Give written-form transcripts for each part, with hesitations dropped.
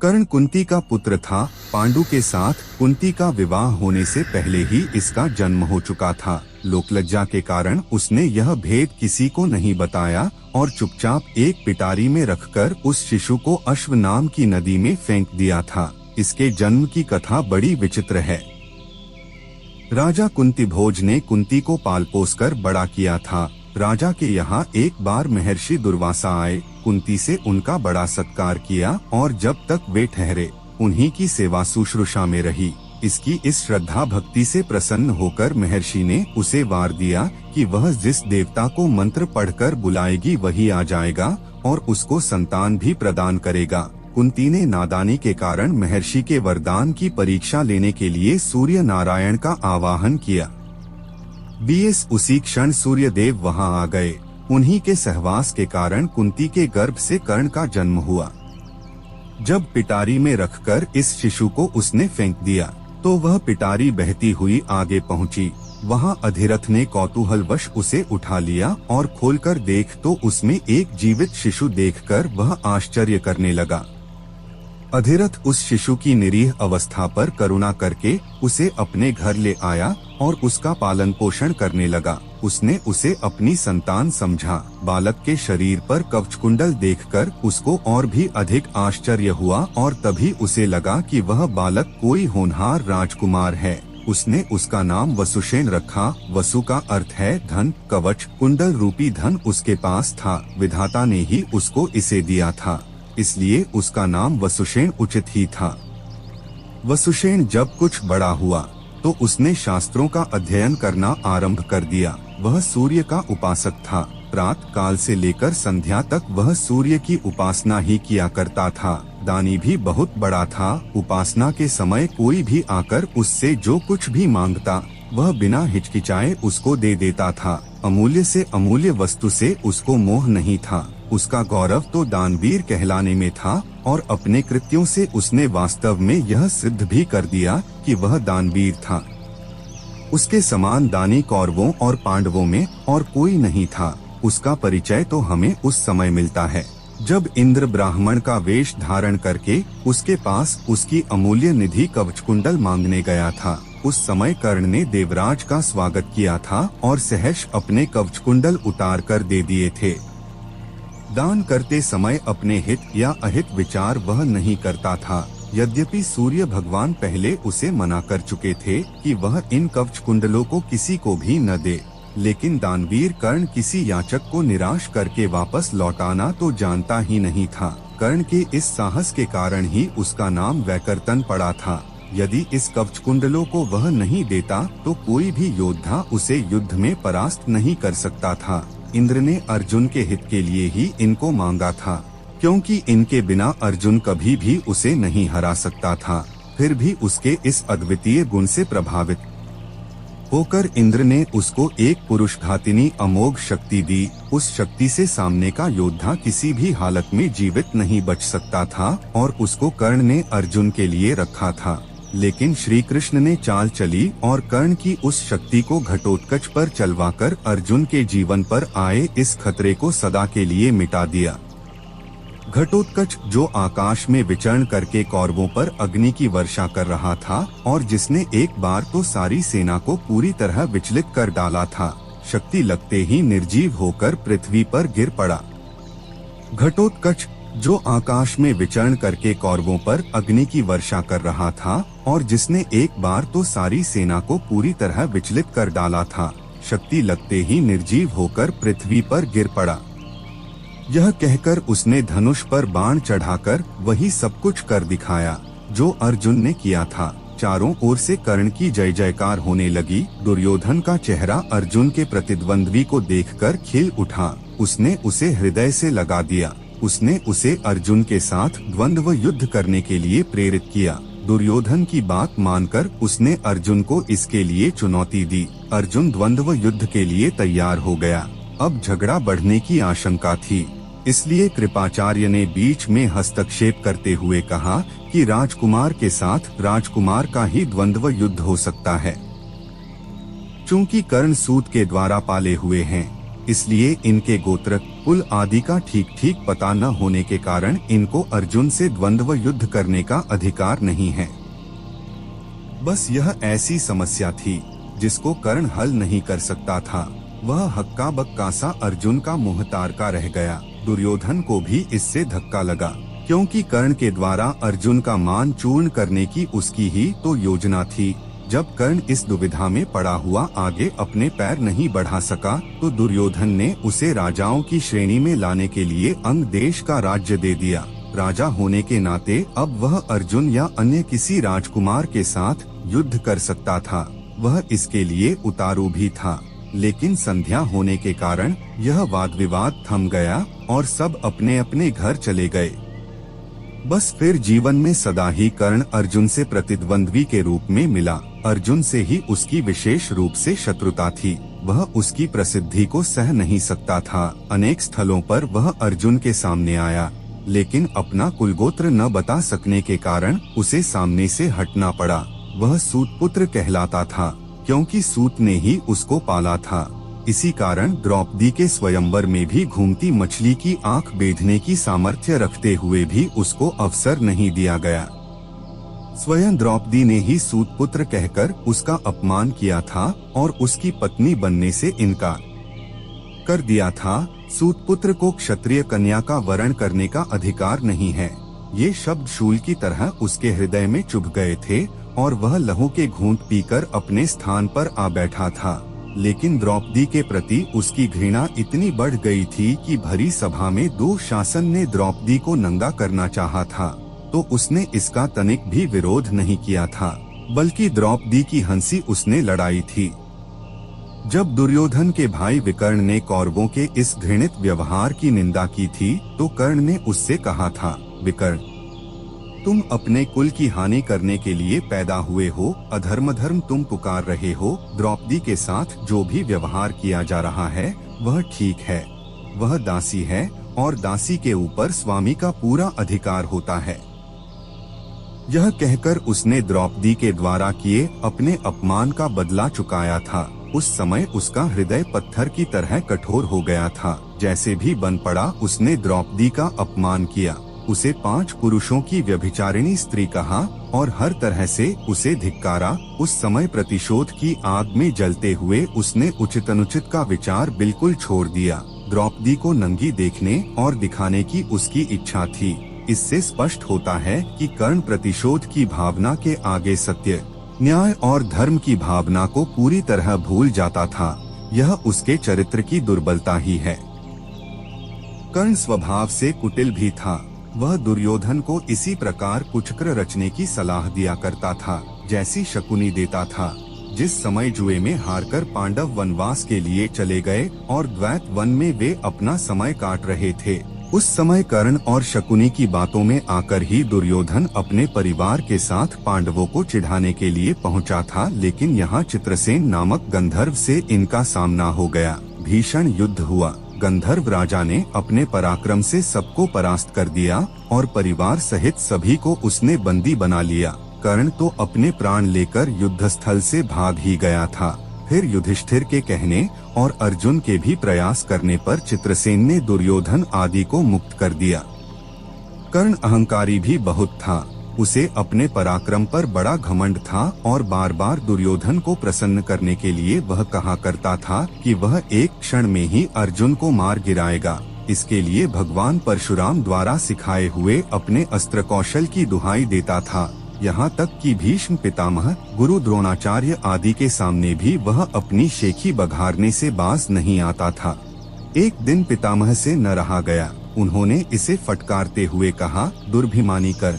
कर्ण कुंती का पुत्र था। पांडु के साथ कुंती का विवाह होने से पहले ही इसका जन्म हो चुका था। लोकलज्जा के कारण उसने यह भेद किसी को नहीं बताया और चुपचाप एक पिटारी में रखकर उस शिशु को अश्व नाम की नदी में फेंक दिया था। इसके जन्म की कथा बड़ी विचित्र है। राजा कुंती भोज ने कुंती को पाल पोस कर बड़ा किया था। राजा के यहाँ एक बार महर्षि दुर्वासा आए, कुंती से उनका बड़ा सत्कार किया और जब तक वे ठहरे उन्हीं की सेवा शुश्रूषा में रही। इसकी इस श्रद्धा भक्ति से प्रसन्न होकर महर्षि ने उसे वार दिया कि वह जिस देवता को मंत्र पढ़कर बुलाएगी वही आ जाएगा और उसको संतान भी प्रदान करेगा। कुंती ने नादानी के कारण महर्षि के वरदान की परीक्षा लेने के लिए सूर्य नारायण का आवाहन किया। उसी क्षण सूर्य देव वहां आ गए। उन्हीं के सहवास के कारण कुंती के गर्भ से कर्ण का जन्म हुआ। जब पिटारी में रखकर इस शिशु को उसने फेंक दिया तो वह पिटारी बहती हुई आगे पहुंची। वहां अधिरथ ने कौतूहलवश उसे उठा लिया और खोलकर देख तो उसमें एक जीवित शिशु देखकर वह आश्चर्य करने लगा। अधिरथ उस शिशु की निरीह अवस्था पर करुणा करके उसे अपने घर ले आया और उसका पालन पोषण करने लगा। उसने उसे अपनी संतान समझा। बालक के शरीर पर कवचकुंडल देखकर उसको और भी अधिक आश्चर्य हुआ और तभी उसे लगा कि वह बालक कोई होनहार राजकुमार है। उसने उसका नाम वसुषेण रखा। वसु का अर्थ है धन। कवच कुंडल रूपी धन उसके पास था। विधाता ने ही उसको इसे दिया था, इसलिए उसका नाम वसुषेण उचित ही था। वसुषेण जब कुछ बड़ा हुआ तो उसने शास्त्रों का अध्ययन करना आरंभ कर दिया। वह सूर्य का उपासक था। प्रातः काल से लेकर संध्या तक वह सूर्य की उपासना ही किया करता था। दानी भी बहुत बड़ा था। उपासना के समय कोई भी आकर उससे जो कुछ भी मांगता वह बिना हिचकिचाए उसको दे देता था। अमूल्य से अमूल्य वस्तु से उसको मोह नहीं था। उसका गौरव तो दानवीर कहलाने में था और अपने कृत्यों से उसने वास्तव में यह सिद्ध भी कर दिया कि वह दानवीर था। उसके समान दानी कौरवों और पांडवों में और कोई नहीं था। उसका परिचय तो हमें उस समय मिलता है जब इंद्र ब्राह्मण का वेश धारण करके उसके पास उसकी अमूल्य निधि कवचकुंडल मांगने गया था। उस समय कर्ण ने देवराज का स्वागत किया था और सहर्ष अपने कवचकुंडल उतार कर दे दिए थे। दान करते समय अपने हित या अहित विचार वह नहीं करता था। यद्यपि सूर्य भगवान पहले उसे मना कर चुके थे कि वह इन कवच कुंडलों को किसी को भी न दे, लेकिन दानवीर कर्ण किसी याचक को निराश करके वापस लौटाना तो जानता ही नहीं था। कर्ण के इस साहस के कारण ही उसका नाम वैकर्तन पड़ा था। यदि इस कवच कुंडलों को वह नहीं देता तो कोई भी योद्धा उसे युद्ध में परास्त नहीं कर सकता था। इंद्र ने अर्जुन के हित के लिए ही इनको मांगा था, क्योंकि इनके बिना अर्जुन कभी भी उसे नहीं हरा सकता था। फिर भी उसके इस अद्वितीय गुण से प्रभावित होकर इंद्र ने उसको एक पुरुषघातिनी अमोघ शक्ति दी। उस शक्ति से सामने का योद्धा किसी भी हालत में जीवित नहीं बच सकता था और उसको कर्ण ने अर्जुन के लिए रखा था। लेकिन श्री कृष्ण ने चाल चली और कर्ण की उस शक्ति को घटोत्कच पर चलवाकर अर्जुन के जीवन पर आए इस खतरे को सदा के लिए मिटा दिया। घटोत्कच जो आकाश में विचरण करके कौरवों पर अग्नि की वर्षा कर रहा था और जिसने एक बार तो सारी सेना को पूरी तरह विचलित कर डाला था, शक्ति लगते ही निर्जीव होकर पृथ्वी पर गिर पड़ा। घटोत्कच जो आकाश में विचरण करके कौरवों पर अग्नि की वर्षा कर रहा था और जिसने एक बार तो सारी सेना को पूरी तरह विचलित कर डाला था, शक्ति लगते ही निर्जीव होकर पृथ्वी पर गिर पड़ा। यह कहकर उसने धनुष पर बाण चढ़ाकर वही सब कुछ कर दिखाया जो अर्जुन ने किया था। चारों ओर से कर्ण की जय जयकार होने लगी। दुर्योधन का चेहरा अर्जुन के प्रतिद्वंद्वी को देखकर खिल उठा। उसने उसे हृदय से लगा दिया। उसने उसे अर्जुन के साथ द्वंद्व युद्ध करने के लिए प्रेरित किया। दुर्योधन की बात मानकर उसने अर्जुन को इसके लिए चुनौती दी। अर्जुन द्वंद्व युद्ध के लिए तैयार हो गया। अब झगड़ा बढ़ने की आशंका थी, इसलिए कृपाचार्य ने बीच में हस्तक्षेप करते हुए कहा कि राजकुमार के साथ राजकुमार का ही द्वंद्व युद्ध हो सकता है। चूंकि कर्ण सूत के द्वारा पाले हुए हैं, इसलिए इनके गोत्र कुल आदि का ठीक ठीक पता न होने के कारण इनको अर्जुन से द्वंद्व युद्ध करने का अधिकार नहीं है। बस यह ऐसी समस्या थी जिसको कर्ण हल नहीं कर सकता था। वह हक्का बक्का सा अर्जुन का मुंह तारका रह गया। दुर्योधन को भी इससे धक्का लगा, क्योंकि कर्ण के द्वारा अर्जुन का मान चूर्ण करने की उसकी ही तो योजना थी। जब कर्ण इस दुविधा में पड़ा हुआ आगे अपने पैर नहीं बढ़ा सका, तो दुर्योधन ने उसे राजाओं की श्रेणी में लाने के लिए अंग देश का राज्य दे दिया। राजा होने के नाते अब वह अर्जुन या अन्य किसी राजकुमार के साथ युद्ध कर सकता था। वह इसके लिए उतारू भी था, लेकिन संध्या होने के कारण यह वाद विवाद थम गया और सब अपने अपने घर चले गए। बस फिर जीवन में सदा ही कर्ण अर्जुन से प्रतिद्वंद्वी के रूप में मिला। अर्जुन से ही उसकी विशेष रूप से शत्रुता थी। वह उसकी प्रसिद्धि को सह नहीं सकता था। अनेक स्थलों पर वह अर्जुन के सामने आया, लेकिन अपना कुलगोत्र न बता सकने के कारण उसे सामने से हटना पड़ा। वह सूत पुत्र कहलाता था, क्योंकि सूत ने ही उसको पाला था। इसी कारण द्रौपदी के स्वयंवर में भी घूमती मछली की आंख बेधने की सामर्थ्य रखते हुए भी उसको अवसर नहीं दिया गया। स्वयं द्रौपदी ने ही सूत पुत्र कहकर उसका अपमान किया था और उसकी पत्नी बनने से इनकार कर दिया था। सूत पुत्र को क्षत्रिय कन्या का वरण करने का अधिकार नहीं है। ये शब्द शूल की तरह उसके हृदय में चुभ गए थे और वह लहू के घूंट पीकर अपने स्थान पर आ बैठा था। लेकिन द्रौपदी के प्रति उसकी घृणा इतनी बढ़ गई थी कि भरी सभा में दुशासन ने द्रौपदी को नंगा करना चाहा था, तो उसने इसका तनिक भी विरोध नहीं किया था, बल्कि द्रौपदी की हंसी उसने लड़ाई थी। जब दुर्योधन के भाई विकर्ण ने कौरवों के इस घृणित व्यवहार की निंदा की थी, तो कर्ण ने उससे कहा था, विकर्ण, तुम अपने कुल की हानि करने के लिए पैदा हुए हो। अधर्म तुम पुकार रहे हो। द्रौपदी के साथ जो भी व्यवहार किया जा रहा है वह ठीक है। वह दासी है और दासी के ऊपर स्वामी का पूरा अधिकार होता है। यह कहकर उसने द्रौपदी के द्वारा किए अपने अपमान का बदला चुकाया था। उस समय उसका हृदय पत्थर की तरह कठोर हो गया था। जैसे भी बन पड़ा उसने द्रौपदी का अपमान किया, उसे 5 पुरुषों की व्यभिचारिणी स्त्री कहा और हर तरह से उसे धिक्कारा। उस समय प्रतिशोध की आग में जलते हुए उसने उचित अनुचित का विचार बिल्कुल छोड़ दिया। द्रौपदी को नंगी देखने और दिखाने की उसकी इच्छा थी। इससे स्पष्ट होता है कि कर्ण प्रतिशोध की भावना के आगे सत्य, न्याय और धर्म की भावना को पूरी तरह भूल जाता था। यह उसके चरित्र की दुर्बलता ही है। कर्ण स्वभाव से कुटिल भी था। वह दुर्योधन को इसी प्रकार कुचक्र रचने की सलाह दिया करता था जैसी शकुनी देता था। जिस समय जुए में हारकर पांडव वनवास के लिए चले गए और द्वैत वन में वे अपना समय काट रहे थे, उस समय कर्ण और शकुनी की बातों में आकर ही दुर्योधन अपने परिवार के साथ पांडवों को चिढ़ाने के लिए पहुंचा था। लेकिन यहाँ चित्रसेन नामक गंधर्व से इनका सामना हो गया। भीषण युद्ध हुआ। गंधर्व राजा ने अपने पराक्रम से सबको परास्त कर दिया और परिवार सहित सभी को उसने बंदी बना लिया। कर्ण तो अपने प्राण लेकर युद्धस्थल से भाग ही गया था। फिर युधिष्ठिर के कहने और अर्जुन के भी प्रयास करने पर चित्रसेन ने दुर्योधन आदि को मुक्त कर दिया। कर्ण अहंकारी भी बहुत था। उसे अपने पराक्रम पर बड़ा घमंड था और बार बार दुर्योधन को प्रसन्न करने के लिए वह कहा करता था कि वह एक क्षण में ही अर्जुन को मार गिराएगा। इसके लिए भगवान परशुराम द्वारा सिखाए हुए अपने अस्त्र कौशल की दुहाई देता था। यहाँ तक कि भीष्म पितामह, गुरु द्रोणाचार्य आदि के सामने भी वह अपनी शेखी बघारने से बाज नहीं आता था। एक दिन पितामह से न रहा गया। उन्होंने इसे फटकारते हुए कहा, दुर्भिमानी कर,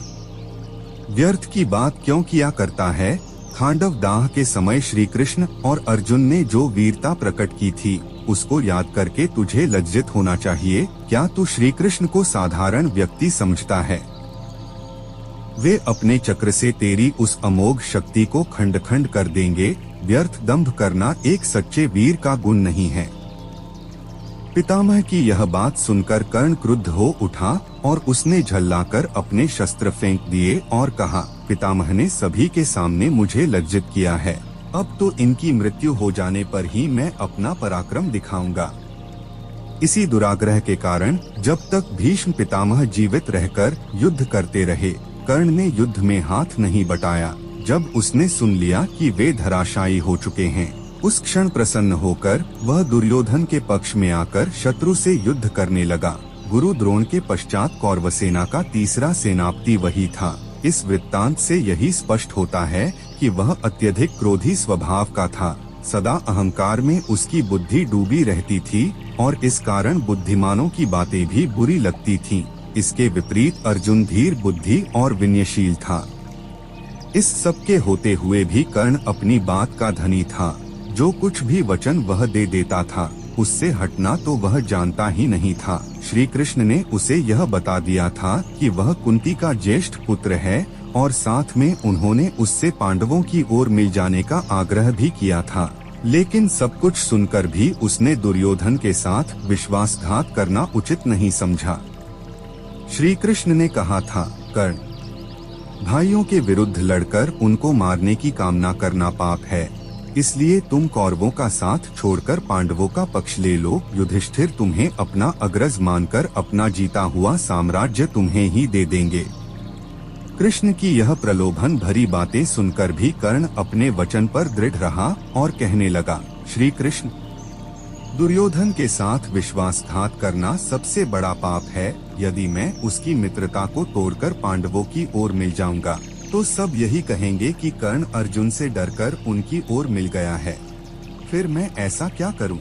व्यर्थ की बात क्यों किया करता है। खांडव दाह के समय श्री कृष्ण और अर्जुन ने जो वीरता प्रकट की थी उसको याद करके तुझे लज्जित होना चाहिए। क्या तू श्री कृष्ण को साधारण व्यक्ति समझता है? वे अपने चक्र से तेरी उस अमोघ शक्ति को खंड खंड कर देंगे। व्यर्थ दंभ करना एक सच्चे वीर का गुण नहीं है। पितामह की यह बात सुनकर कर्ण क्रुद्ध हो उठा और उसने झल्लाकर अपने शस्त्र फेंक दिए और कहा, पितामह ने सभी के सामने मुझे लज्जित किया है। अब तो इनकी मृत्यु हो जाने पर ही मैं अपना पराक्रम दिखाऊंगा। इसी दुराग्रह के कारण जब तक भीष्म पितामह जीवित रहकर युद्ध करते रहे, कर्ण ने युद्ध में हाथ नहीं बटाया। जब उसने सुन लिया कि वे धराशायी हो चुके हैं, उस क्षण प्रसन्न होकर वह दुर्योधन के पक्ष में आकर शत्रु से युद्ध करने लगा। गुरु द्रोण के पश्चात कौरव सेना का तीसरा सेनापति वही था। इस वृत्तांत से यही स्पष्ट होता है कि वह अत्यधिक क्रोधी स्वभाव का था। सदा अहंकार में उसकी बुद्धि डूबी रहती थी और इस कारण बुद्धिमानों की बातें भी बुरी लगती थीं। इसके विपरीत अर्जुन धीर बुद्धि और विनयशील था। इस सब के होते हुए भी कर्ण अपनी बात का धनी था। जो कुछ भी वचन वह दे देता था, उससे हटना तो वह जानता ही नहीं था। श्री कृष्ण ने उसे यह बता दिया था कि वह कुंती का ज्येष्ठ पुत्र है और साथ में उन्होंने उससे पांडवों की ओर मिल जाने का आग्रह भी किया था। लेकिन सब कुछ सुनकर भी उसने दुर्योधन के साथ विश्वासघात करना उचित नहीं समझा। श्री कृष्ण ने कहा था, कर्ण, भाइयों के विरुद्ध लड़कर उनको मारने की कामना करना पाप है, इसलिए तुम कौरवों का साथ छोड़कर पांडवों का पक्ष ले लो। युधिष्ठिर तुम्हें अपना अग्रज मानकर अपना जीता हुआ साम्राज्य तुम्हें ही दे देंगे। कृष्ण की यह प्रलोभन भरी बातें सुनकर भी कर्ण अपने वचन पर दृढ़ रहा और कहने लगा, श्री कृष्ण, दुर्योधन के साथ विश्वासघात करना सबसे बड़ा पाप है। यदि मैं उसकी मित्रता को तोड़कर पांडवों की ओर मिल जाऊंगा तो सब यही कहेंगे कि कर्ण अर्जुन से डरकर उनकी ओर मिल गया है। फिर मैं ऐसा क्या करूं?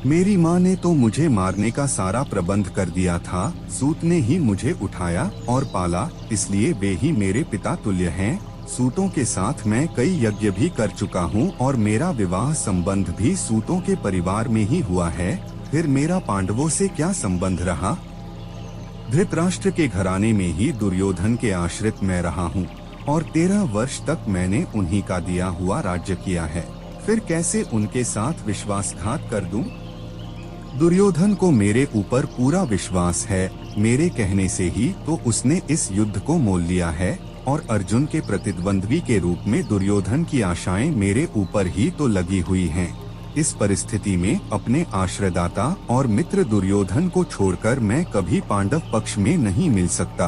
मेरी माँ ने तो मुझे मारने का सारा प्रबंध कर दिया था। सूत ने ही मुझे उठाया और पाला, इसलिए वे ही मेरे पिता तुल्य हैं। सूतों के साथ मैं कई यज्ञ भी कर चुका हूँ और मेरा विवाह संबंध भी सूतों के परिवार में ही हुआ है। फिर मेरा पांडवों से क्या संबंध रहा? धृतराष्ट्र के घराने में ही दुर्योधन के आश्रित मैं रहा हूँ और 13 वर्ष तक मैंने उन्हीं का दिया हुआ राज्य किया है। फिर कैसे उनके साथ विश्वासघात कर दूं? दुर्योधन को मेरे ऊपर पूरा विश्वास है। मेरे कहने से ही तो उसने इस युद्ध को मोल लिया है और अर्जुन के प्रतिद्वंद्वी के रूप में दुर्योधन की आशाएं मेरे ऊपर ही तो लगी हुई हैं। इस परिस्थिति में अपने आश्रयदाता और मित्र दुर्योधन को छोड़कर मैं कभी पांडव पक्ष में नहीं मिल सकता।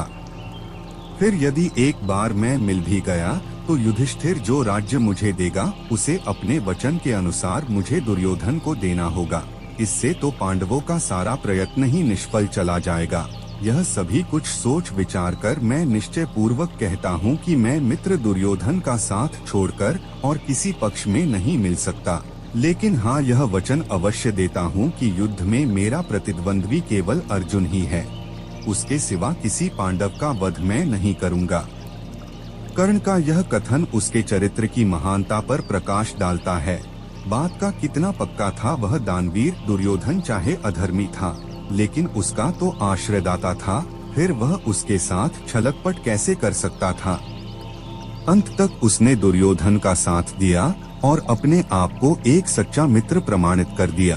फिर यदि एक बार मैं मिल भी गया तो युधिष्ठिर जो राज्य मुझे देगा उसे अपने वचन के अनुसार मुझे दुर्योधन को देना होगा। इससे तो पांडवों का सारा प्रयत्न ही निष्फल चला जाएगा। यह सभी कुछ सोच विचार कर मैं निश्चय पूर्वक कहता हूँ कि मैं मित्र दुर्योधन का साथ छोड़कर और किसी पक्ष में नहीं मिल सकता। लेकिन हाँ, यह वचन अवश्य देता हूँ कि युद्ध में मेरा प्रतिद्वंद्वी केवल अर्जुन ही है। उसके सिवा किसी पांडव का वध मैं नहीं करूँगा। कर्ण का यह कथन उसके चरित्र की महानता पर प्रकाश डालता है। बात का कितना पक्का था वह दानवीर दुर्योधन चाहे अधर्मी था, लेकिन उसका तो आश्रयदाता था। फिर वह उसके साथ छलकपट कैसे कर सकता था? अंत तक उसने दुर्योधन का साथ दिया और अपने आप को एक सच्चा मित्र प्रमाणित कर दिया।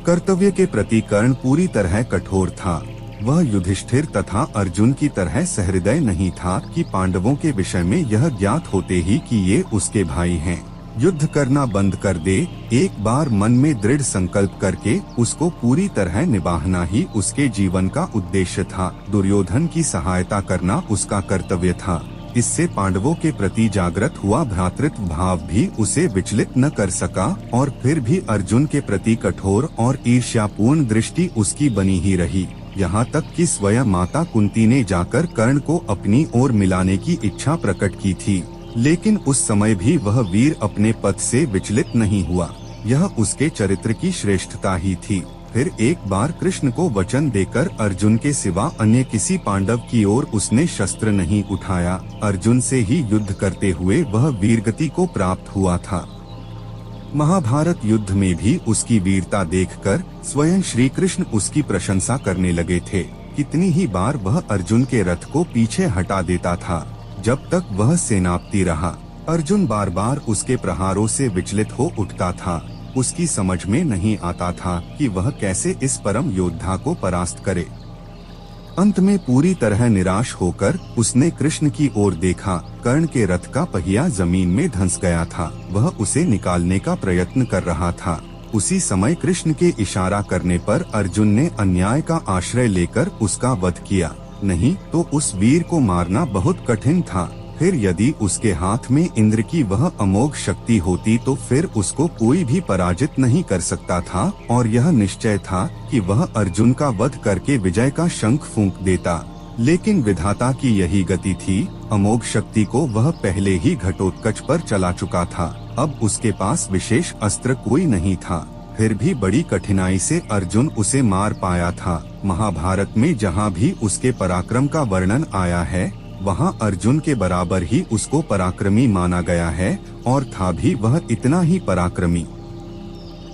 कर्तव्य के प्रति कर्ण पूरी तरह कठोर था। वह युधिष्ठिर तथा अर्जुन की तरह सहृदय नहीं था कि पांडवों के विषय में यह ज्ञात होते ही कि ये उसके भाई हैं, युद्ध करना बंद कर दे। एक बार मन में दृढ़ संकल्प करके उसको पूरी तरह निभाना ही उसके जीवन का उद्देश्य था। दुर्योधन की सहायता करना उसका कर्तव्य था। इससे पांडवों के प्रति जागृत हुआ भ्रातृत्व भाव भी उसे विचलित न कर सका और फिर भी अर्जुन के प्रति कठोर और ईर्ष्यापूर्ण दृष्टि उसकी बनी ही रही। यहाँ तक कि स्वयं माता कुंती ने जाकर कर्ण को अपनी ओर मिलाने की इच्छा प्रकट की थी, लेकिन उस समय भी वह वीर अपने पद से विचलित नहीं हुआ। यह उसके चरित्र की श्रेष्ठता ही थी। फिर एक बार कृष्ण को वचन देकर अर्जुन के सिवा अन्य किसी पांडव की ओर उसने शस्त्र नहीं उठाया। अर्जुन से ही युद्ध करते हुए वह वीरगति को प्राप्त हुआ था। महाभारत युद्ध में भी उसकी वीरता देखकर स्वयं श्री कृष्ण उसकी प्रशंसा करने लगे थे। कितनी ही बार वह अर्जुन के रथ को पीछे हटा देता था। जब तक वह सेनापति रहा, अर्जुन बार बार उसके प्रहारों से विचलित हो उठता था। उसकी समझ में नहीं आता था कि वह कैसे इस परम योद्धा को परास्त करे। अंत में पूरी तरह निराश होकर उसने कृष्ण की ओर देखा। कर्ण के रथ का पहिया जमीन में धंस गया था। वह उसे निकालने का प्रयत्न कर रहा था। उसी समय कृष्ण के इशारा करने पर अर्जुन ने अन्याय का आश्रय लेकर उसका वध किया, नहीं तो उस वीर को मारना बहुत कठिन था। फिर यदि उसके हाथ में इंद्र की वह अमोघ शक्ति होती तो फिर उसको कोई भी पराजित नहीं कर सकता था, और यह निश्चय था कि वह अर्जुन का वध करके विजय का शंख फूंक देता। लेकिन विधाता की यही गति थी, अमोघ शक्ति को वह पहले ही घटोत्कच पर चला चुका था। अब उसके पास विशेष अस्त्र कोई नहीं था, फिर भी बड़ी कठिनाई से अर्जुन उसे मार पाया था। महाभारत में जहाँ भी उसके पराक्रम का वर्णन आया है, वहाँ अर्जुन के बराबर ही उसको पराक्रमी माना गया है, और था भी वह इतना ही पराक्रमी।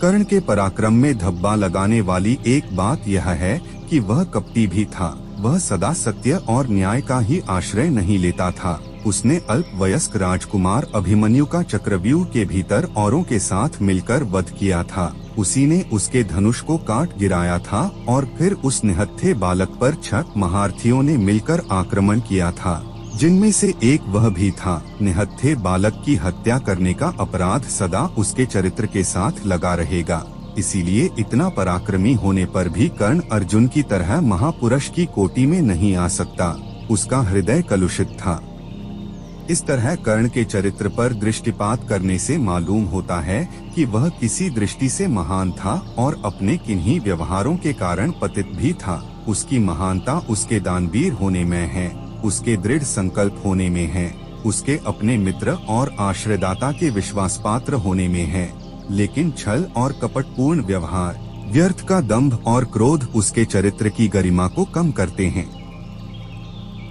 कर्ण के पराक्रम में धब्बा लगाने वाली एक बात यह है कि वह कपटी भी था। वह सदा सत्य और न्याय का ही आश्रय नहीं लेता था। उसने अल्पवयस्क राजकुमार अभिमन्यु का चक्रव्यूह के भीतर औरों के साथ मिलकर वध किया था। उसी ने उसके धनुष को काट गिराया था, और फिर उस निहत्थे बालक पर 6 महारथियों ने मिलकर आक्रमण किया था, जिनमें से एक वह भी था। निहत्थे बालक की हत्या करने का अपराध सदा उसके चरित्र के साथ लगा रहेगा। इसीलिए इतना पराक्रमी होने पर भी कर्ण अर्जुन की तरह महापुरुष की कोटि में नहीं आ सकता। उसका हृदय कलुषित था। इस तरह कर्ण के चरित्र पर दृष्टिपात करने से मालूम होता है कि वह किसी दृष्टि से महान था, और अपने किन्हीं व्यवहारों के कारण पतित भी था। उसकी महानता उसके दानवीर होने में है, उसके दृढ़ संकल्प होने में है, उसके अपने मित्र और आश्रयदाता के विश्वास पात्र होने में है। लेकिन छल और कपटपूर्ण व्यवहार, व्यर्थ का दंभ और क्रोध उसके चरित्र की गरिमा को कम करते हैं।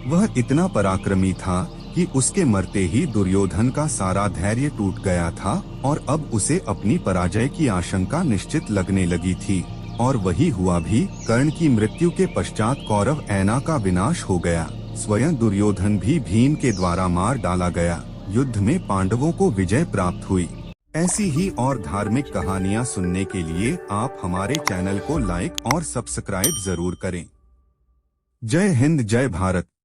वह इतना पराक्रमी था कि उसके मरते ही दुर्योधन का सारा धैर्य टूट गया था, और अब उसे अपनी पराजय की आशंका निश्चित लगने लगी थी। और वही हुआ भी। कर्ण की मृत्यु के पश्चात कौरव ऐना का विनाश हो गया। स्वयं दुर्योधन भी भीम के द्वारा मार डाला गया। युद्ध में पांडवों को विजय प्राप्त हुई। ऐसी ही और धार्मिक कहानियाँ सुनने के लिए आप हमारे चैनल को लाइक और सब्सक्राइब जरूर करें। जय हिंद, जय भारत।